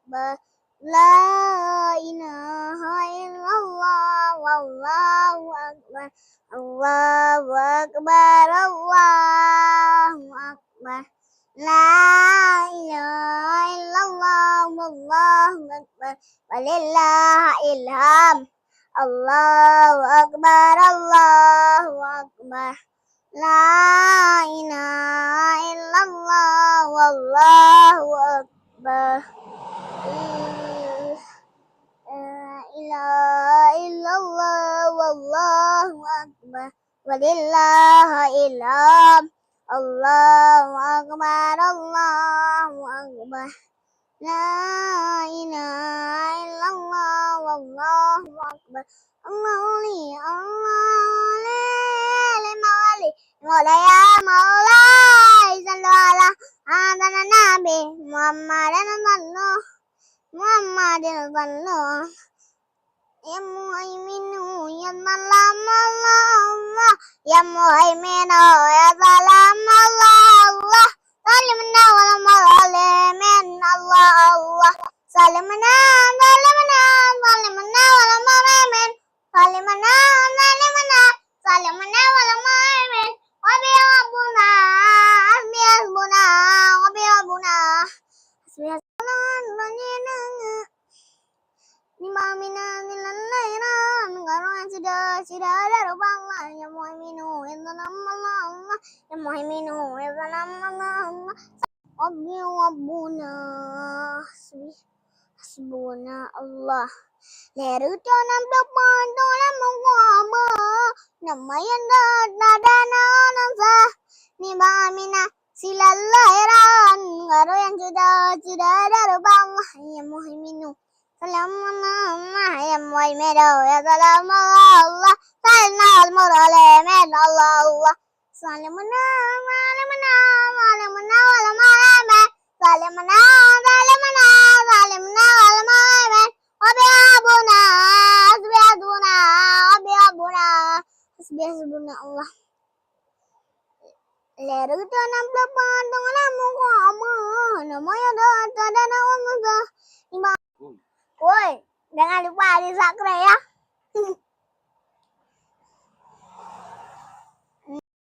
akbar. La ilaha illallah wallahu akbar. Allahu akbar, Allahu akbar. La ilaha illallah wallahu akbar. Walillahil hamd. Allahu akbar, Allahu akbar. La ilaha illallah wallahu akbar. La ilaha illallah wallahu akbar. Walillahil hamd. Allahu akbar, Allahu akbar. La ilaha illallah wallahu akbar. Allahu Mawli ya Maulai sallu ala adana nabi Muhammadin sallu ya muhaiminu ya salam Allah ya muhaiminu ya salam Allah salimna wal malimin Allah salimna wal malimin salimna wal malimin wa bi rabbuna hasbuna wa bi rabbuna Nimamina nilalairan Garuan sudah ada rubanglah Ya muhaiminu Intanam Allah Ya muhaiminu Intanam Allah Rabbi Rabbuna Hasbuna Allah Leru tonam depan Tolam mengwama Namayan dadana Nansa Nimamina silalairan Garuan sudah ada rubanglah Ya muhaiminu Salamullah ya muhaiminu ya salam Allah salimna wal malimin Allah salimna wal malimin salimna wal malimin wa bi rabbuna hasbuna Allah leru tanam depan dengan muka namanya dadana Nansa Woi, jangan lupa di subscribe ya.